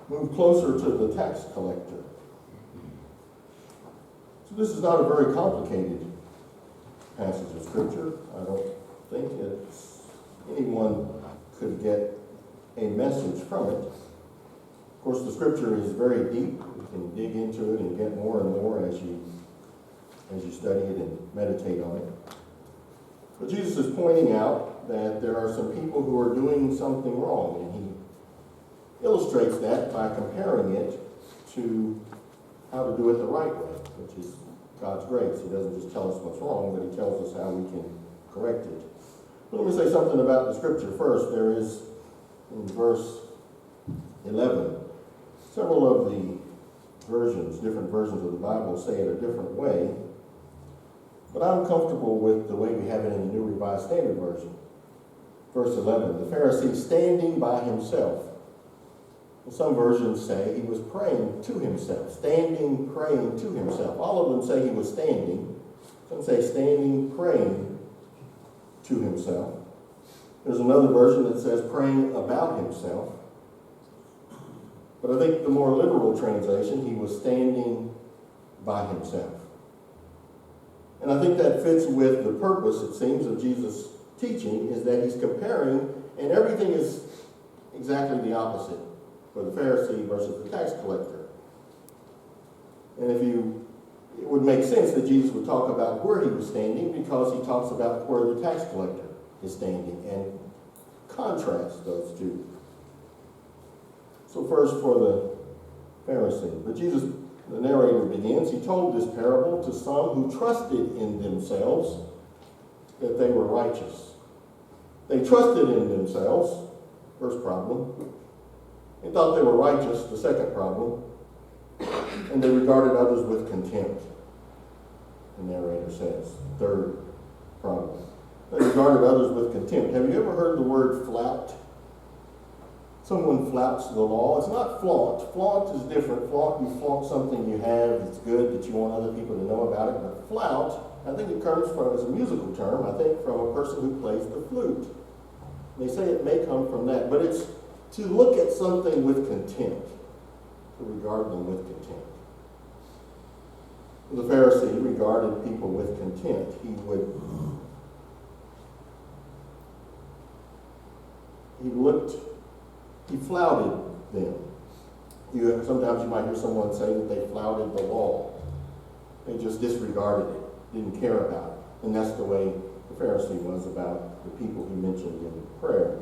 moved closer to the tax collector. So this is not a very complicated passage of Scripture. I don't think anyone could get a message from it. Of course, the Scripture is very deep. You can dig into it and get more and more as you study it and meditate on it. But Jesus is pointing out that there are some people who are doing something wrong, and he illustrates that by comparing it to how to do it the right way, which is God's grace. He doesn't just tell us what's wrong, but he tells us how we can correct it. But let me say something about the Scripture first. There is, in verse 11, several of the different versions of the Bible say it a different way, but I'm comfortable with the way we have it in the New Revised Standard Version. Verse 11, the Pharisee standing by himself. And some versions say he was praying to himself, standing, praying to himself. All of them say he was standing. Some say standing, praying to himself. There's another version that says praying about himself. But I think the more literal translation, he was standing by himself. And I think that fits with the purpose, it seems, of Jesus' teaching, is that he's comparing, and everything is exactly the opposite for the Pharisee versus the tax collector. And it would make sense that Jesus would talk about where he was standing, because he talks about where the tax collector is standing and contrast those two. So first for the Pharisee. But Jesus, the narrator begins, he told this parable to some who trusted in themselves that they were righteous. They trusted in themselves, first problem. They thought they were righteous, the second problem. And they regarded others with contempt, the narrator says, third problem. They regarded others with contempt. Have you ever heard the word flout? Someone flouts the law. It's not flaunt. Flaunt is different. Flaunt, you flaunt something you have that's good, that you want other people to know about it. But flout, I think it comes from, as a musical term, I think from a person who plays the flute. They say it may come from that, but it's to look at something with contempt, to regard them with contempt. The Pharisee regarded people with contempt. He flouted them. Sometimes you might hear someone say that they flouted the law. They just disregarded it, didn't care about it. And that's the way the Pharisee was about the people he mentioned in prayer.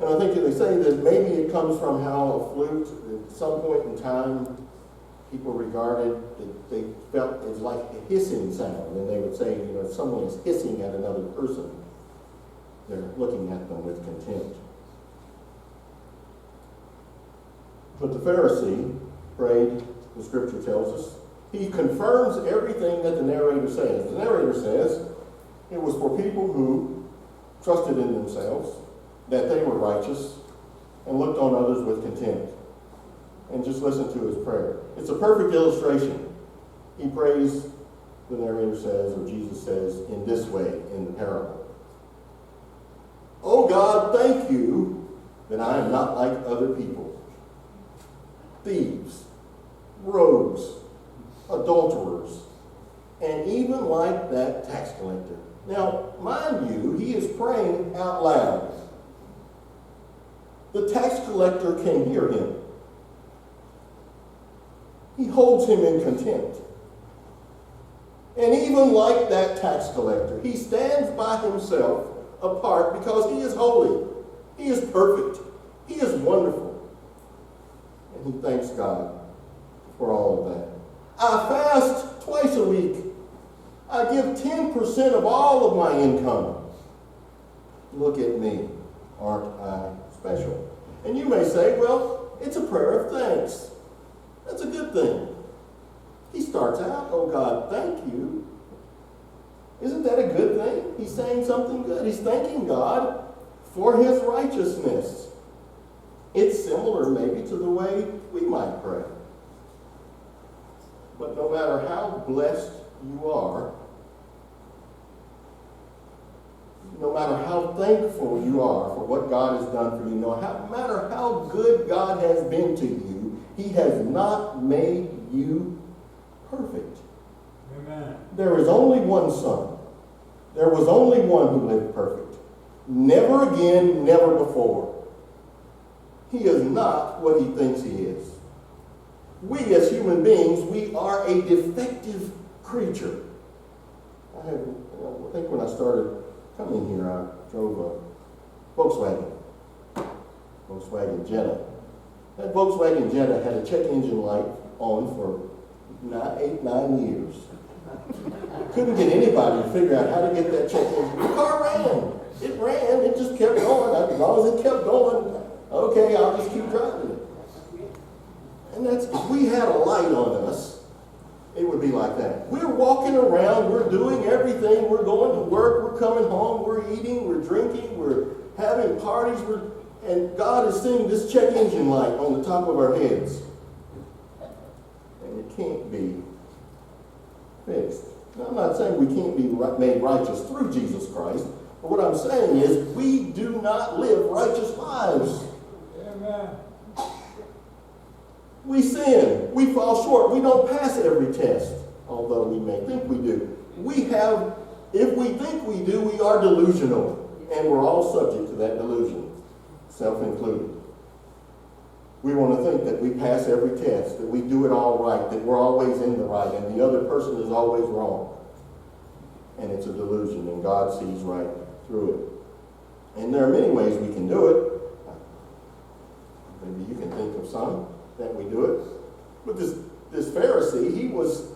And I think that they say that maybe it comes from how a flute, at some point in time, people regarded that they felt it was like a hissing sound. And they would say, if someone is hissing at another person, they're looking at them with contempt. But the Pharisee prayed, the Scripture tells us, he confirms everything that the narrator says. The narrator says it was for people who trusted in themselves, that they were righteous, and looked on others with contempt. And just listen to his prayer. It's a perfect illustration. He prays, the narrator says, or Jesus says, in this way in the parable. Oh God, thank you that I am not like other people. Thieves, rogues, adulterers, and even like that tax collector. Now, mind you, he is praying out loud. The tax collector can hear him. He holds him in contempt. And even like that tax collector, he stands by himself apart because he is holy. He is perfect. He is wonderful. And he thanks God for all of that. I fast twice a week. I give 10% of all of my income. Look at me. Aren't I special? And you may say, well, it's a prayer of thanks. That's a good thing. He starts out, oh God, thank you. Isn't that a good thing? He's saying something good. He's thanking God for his righteousness. It's similar maybe to the way we might pray. But no matter how blessed you are, no matter how thankful you are for what God has done for you, no matter how good God has been to you, he has not made you perfect. Amen. There is only one Son. There was only one who lived perfect. Never again, never before. He is not what he thinks he is. We as human beings, we are a defective creature. I think when I started coming here, I drove a Volkswagen Jetta. That Volkswagen Jetta had a check engine light on for 9 years. Couldn't get anybody to figure out how to get that check engine. The car ran. It ran. It just kept going. As long as it kept going, okay, I'll just keep driving it. And that's, if we had a light on us, it would be like that. We're walking around, we're doing everything, we're going to work, we're coming home, we're eating, we're drinking, we're having parties, and God is seeing this check engine light on the top of our heads. And it can't be fixed. Now, I'm not saying we can't be made righteous through Jesus Christ, but what I'm saying is we do not live righteous lives. Amen. We sin. We fall short. We don't pass every test, although we may think we do. If we think we do, we are delusional, and we're all subject to that delusion, self-included. We want to think that we pass every test, that we do it all right, that we're always in the right, and the other person is always wrong. And it's a delusion, and God sees right through it. And there are many ways we can do it. Maybe you can think of some that we do it. But this Pharisee, he was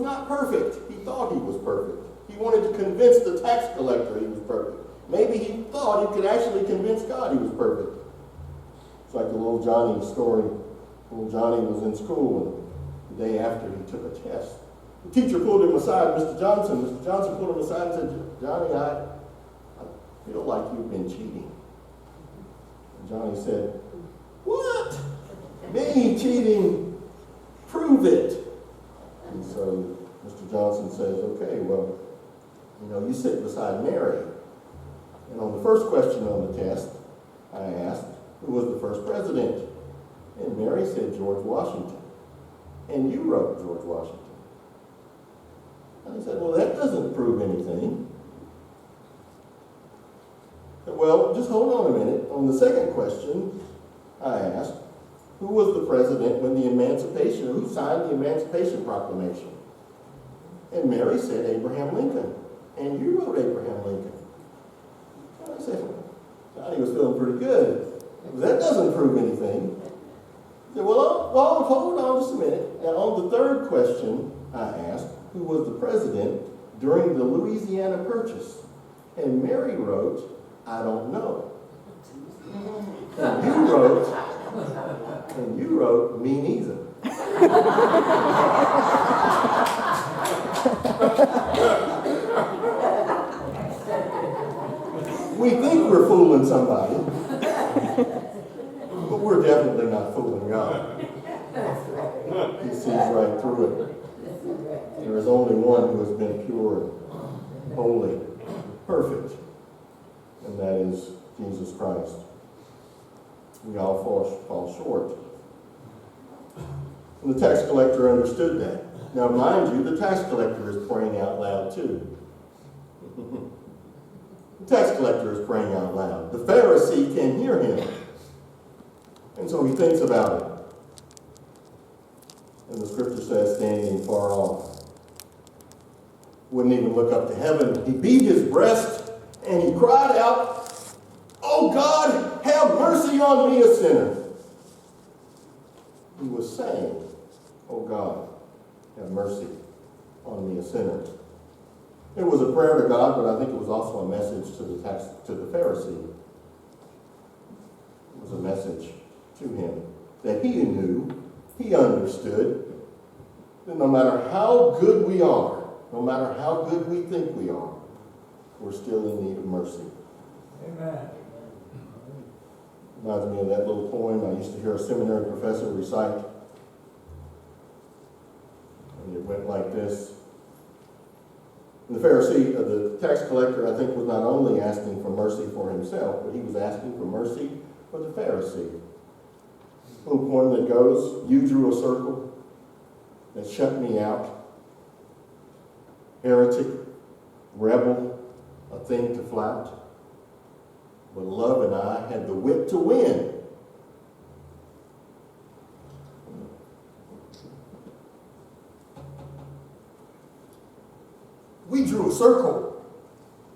not perfect. He thought he was perfect. He wanted to convince the tax collector he was perfect. Maybe he thought he could actually convince God he was perfect. It's like the little Johnny story. Little Johnny was in school, and the day after he took a test, the teacher pulled him aside, Mr. Johnson pulled him aside and said, Johnny, I feel like you've been cheating. And Johnny said, what? Me cheating? Prove it. And so Mr. Johnson says, okay, well, you sit beside Mary. And on the first question on the test, I asked, who was the first president? And Mary said, George Washington. And you wrote George Washington. And I said, well, that doesn't prove anything. Well, just hold on a minute. On the second question, I asked, who was the president when who signed the Emancipation Proclamation? And Mary said, Abraham Lincoln. And you wrote Abraham Lincoln. And I said, Johnny was feeling pretty good. That doesn't prove anything. I said, well, hold on just a minute. Now, on the third question, I asked, who was the president during the Louisiana Purchase? And Mary wrote, I don't know. And you wrote, me neither. We think we're fooling somebody, but we're definitely not fooling God. He sees right through it. There is only one who has been pure, holy, perfect, and that is Jesus Christ. We all fall short. And the tax collector understood that. Now, mind you, the tax collector is praying out loud too. The tax collector is praying out loud. The Pharisee can hear him. And so he thinks about it. And the scripture says, standing far off. Wouldn't even look up to heaven. He beat his breast and he cried out, oh God, have mercy on me, a sinner. He was saying, oh God, have mercy on me, a sinner. It was a prayer to God, but I think it was also a message to the Pharisee. It was a message to him that he knew, he understood, that no matter how good we are, no matter how good we think we are, we're still in need of mercy. Amen. Reminds me of that little poem I used to hear a seminary professor recite. And it went like this. And the Pharisee, the tax collector, I think, was not only asking for mercy for himself, but he was asking for mercy for the Pharisee. Little poem that goes, you drew a circle that shut me out. Heretic, rebel, a thing to flout. But love and I had the wit to win. We drew a circle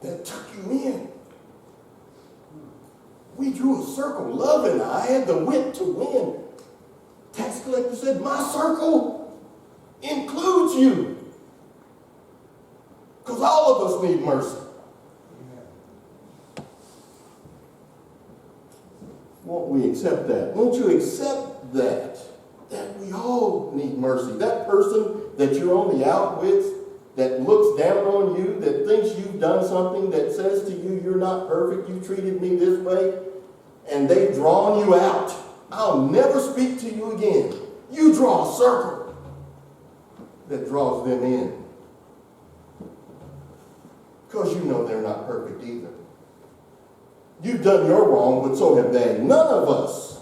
that took you in. We drew a circle. Love and I had the wit to win. Tax collector said, my circle includes you. Because all of us need mercy. Won't we accept that? Won't you accept that? That we all need mercy. That person that you're on the out with, that looks down on you, that thinks you've done something, that says to you, you're not perfect, you treated me this way, and they've drawn you out. I'll never speak to you again. You draw a circle that draws them in. Because you know they're not perfect either. You've done your wrong, but so have they. None of us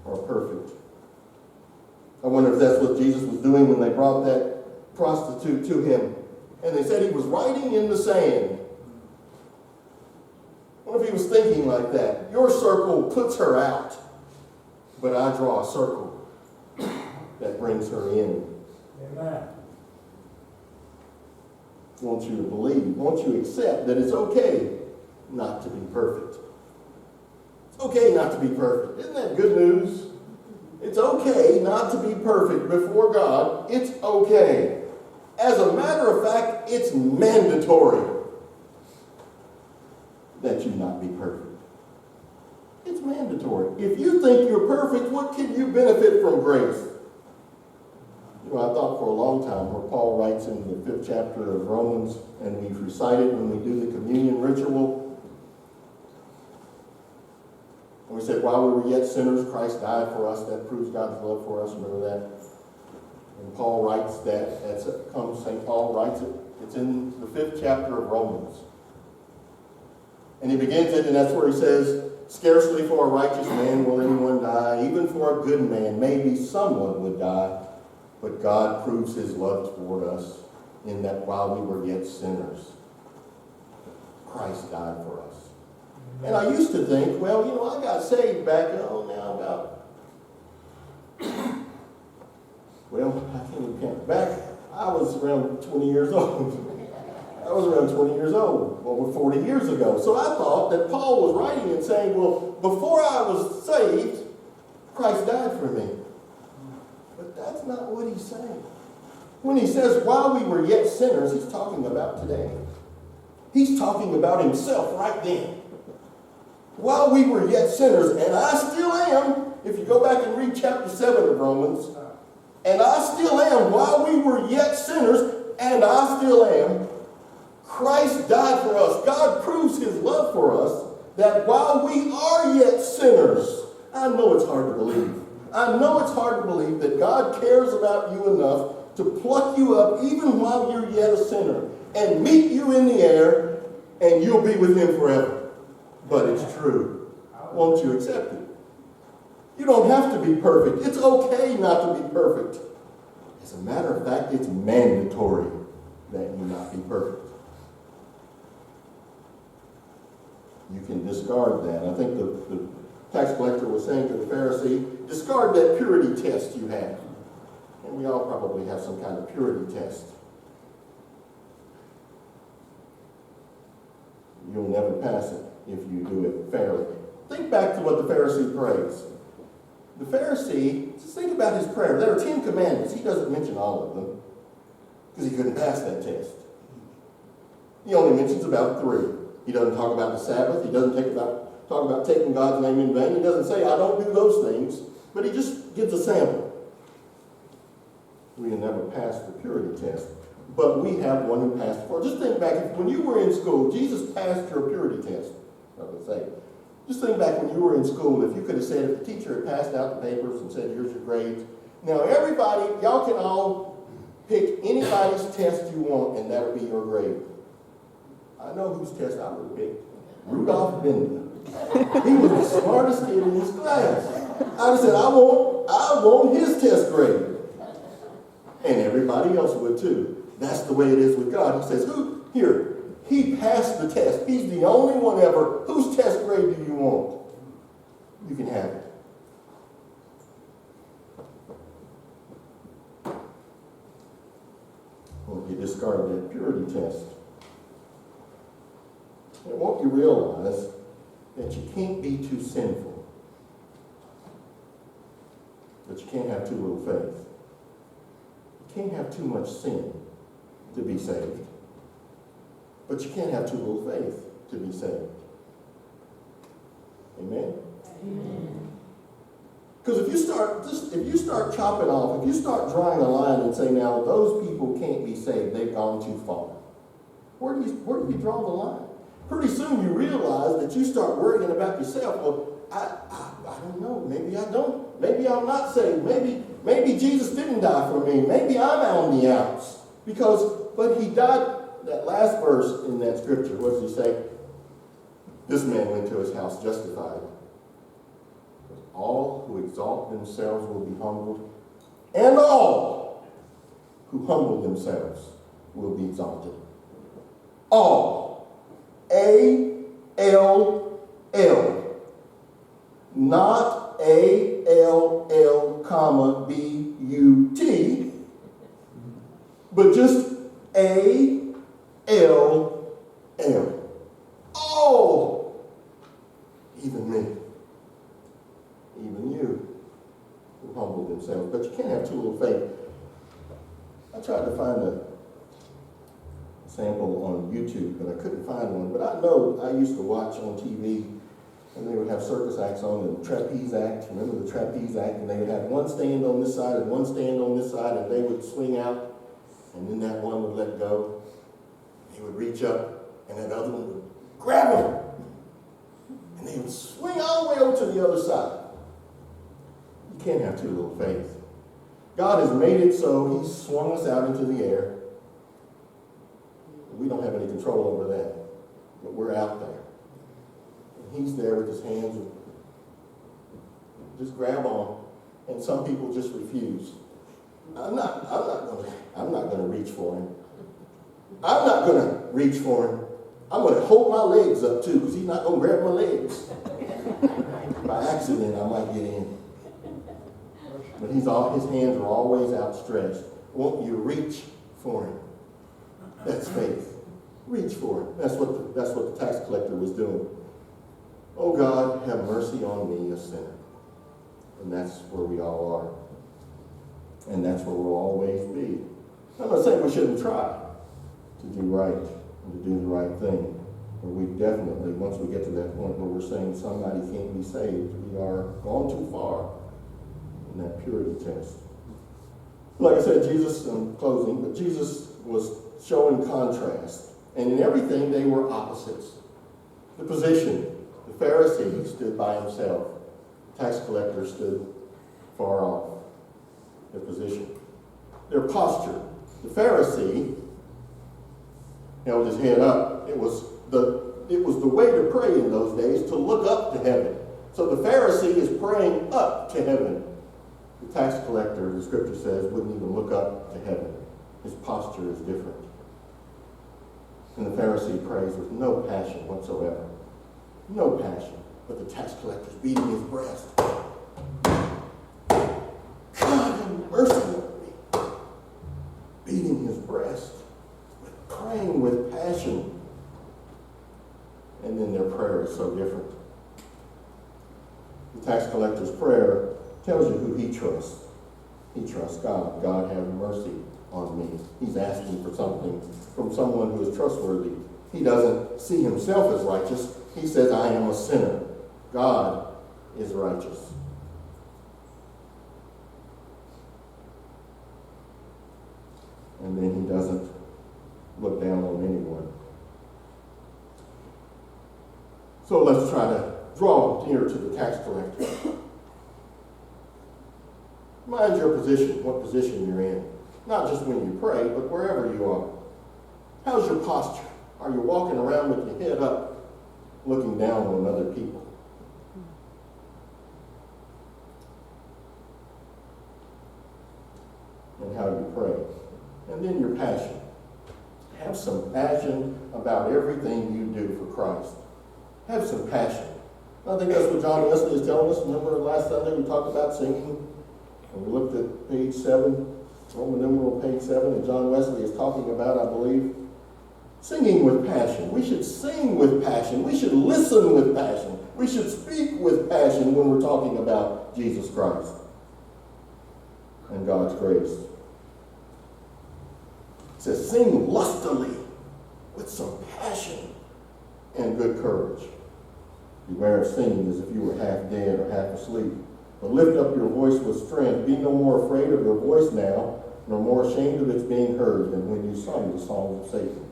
are perfect. I wonder if that's what Jesus was doing when they brought that prostitute to him. And they said he was writing in the sand. I wonder if he was thinking like that. Your circle puts her out, but I draw a circle that brings her in. Amen. I want you to believe, won't you accept that it's okay not to be perfect. It's okay not to be perfect. Isn't that good news? It's okay not to be perfect before God. It's okay. As a matter of fact, it's mandatory that you not be perfect. It's mandatory. If you think you're perfect, what can you benefit from grace? You know, I thought for a long time where Paul writes in the 5th chapter of Romans, and we've recited when we do the communion ritual, and we said, while we were yet sinners, Christ died for us. That proves God's love for us. Remember that? And Paul writes that. St. Paul writes it. It's in the 5th chapter of Romans. And he begins it, and that's where he says, scarcely for a righteous man will anyone die. Even for a good man, maybe someone would die. But God proves his love toward us in that while we were yet sinners, Christ died for us. And I used to think, well, you know, I got saved back, now about, well, I can't even count. Back, I was around 20 years old. I was around 20 years old, over 40 years ago. So I thought that Paul was writing and saying, well, before I was saved, Christ died for me. But that's not what he's saying. When he says, while we were yet sinners, he's talking about today. He's talking about himself right then. While we were yet sinners, and I still am, if you go back and read chapter 7 of Romans, and I still am, while we were yet sinners, and I still am, Christ died for us. God proves his love for us, that while we are yet sinners, I know it's hard to believe. I know it's hard to believe that God cares about you enough to pluck you up even while you're yet a sinner and meet you in the air, and you'll be with him forever. But it's true. Won't you accept it? You don't have to be perfect. It's okay not to be perfect. As a matter of fact, it's mandatory that you not be perfect. You can discard that. I think the tax collector was saying to the Pharisee, discard that purity test you have. And we all probably have some kind of purity test. You'll never pass it if you do it fairly. Think back to what the Pharisee prays. The Pharisee, just think about his prayer. There are 10 commandments. He doesn't mention all of them because he couldn't pass that test. He only mentions about 3. He doesn't talk about the Sabbath. He doesn't talk about taking God's name in vain. He doesn't say, I don't do those things. But he just gives a sample. We'll never pass the purity test. But we have one who passed for. Just think back, when you were in school, Jesus passed your purity test. I would say. Just think back when you were in school, if you could have said, if the teacher had passed out the papers and said, here's your grades. Now everybody, y'all can all Pick anybody's test you want, and that'll be your grade. I know whose test I would pick. Rudolph Bender. He was the smartest kid in his class. I said, I want his test grade. And everybody else would too. That's the way it is with God. He says, he passed the test. He's the only one ever. Whose test grade do you want? You can have it. Well, you discard that purity test. And won't you realize that you can't be too sinful, but you can't have too little faith. You can't have too much sin to be saved, but you can't have too little faith to be saved. Amen? Amen. Because if you start chopping off, if you start drawing a line and say, now those people can't be saved, they've gone too far. Where do you draw the line? Pretty soon you realize that you start worrying about yourself. Well, I don't know. Maybe I don't. Maybe I'm not saved. Maybe Jesus didn't die for me. Maybe I'm on the outs. But he died. That last verse in that scripture, what does he say? This man went to his house justified. All who exalt themselves will be humbled, and all who humble themselves will be exalted. All. A-L-L. Not A-L-L, comma, B-U-T, but just A-L-L. All. Even me. Even you who humble themselves. But you can't have too little faith. I tried to find a sample on YouTube, but I couldn't find one. But I know I used to watch on TV, and they would have circus acts on, the trapeze act. Remember the trapeze act? And they would have one stand on this side and one stand on this side, and they would swing out, and then that one would let go. He would reach up, and that other one would grab him, and they would swing all the way over to the other side. You can't have too little faith. God has made it so He's swung us out into the air. We don't have any control over that, but we're out there. And He's there with His hands and just grab on. And some people just refuse. I'm not gonna reach for Him. I'm not gonna reach for Him. I'm gonna hold my legs up too, because He's not gonna grab my legs. By accident, I might get in. But His hands are always outstretched. Won't you reach for Him? That's faith. Reach for it. That's what the tax collector was doing. Oh God, have mercy on me, a sinner. And that's where we all are. And that's where we'll always be. I'm not saying we shouldn't try to do right and to do the right thing. But we definitely, once we get to that point where we're saying somebody can't be saved, we are gone too far in that purity test. Like I said, Jesus, I'm closing, but Jesus was showing contrast. And in everything, they were opposites. The position, the Pharisee stood by himself. The tax collector stood far off. Their position. Their posture. The Pharisee held his head up. It was the way to pray in those days, to look up to heaven. So the Pharisee is praying up to heaven. The tax collector, the scripture says, wouldn't even look up to heaven. His posture is different. And the Pharisee prays with no passion whatsoever. No passion. But the tax collector's beating his breast. God, have mercy on me. Beating his breast. Praying with passion. And then their prayer is so different. The tax collector's prayer tells you who he trusts. He trusts God. God, have mercy on me. He's asking for something from someone who is trustworthy. He doesn't see himself as righteous. He says, I am a sinner. God is righteous. And then he doesn't look down on anyone. So let's try to draw near to the tax collector. Mind your position, what position you're in. Not just when you pray, but wherever you are. How's your posture? Are you walking around with your head up, looking down on other people? And how you pray. And then your passion. Have some passion about everything you do for Christ. Have some passion. I think that's what John Wesley is telling us. Remember last Sunday we talked about singing? And we looked at page 7, Roman numeral page 7, and John Wesley is talking about, I believe, singing with passion. We should sing with passion. We should listen with passion. We should speak with passion when we're talking about Jesus Christ and God's grace. It says, sing lustily with some passion and good courage. Beware of singing as if you were half dead or half asleep. But lift up your voice with strength. Be no more afraid of your voice now, nor more ashamed of its being heard than when you sung the songs of Satan.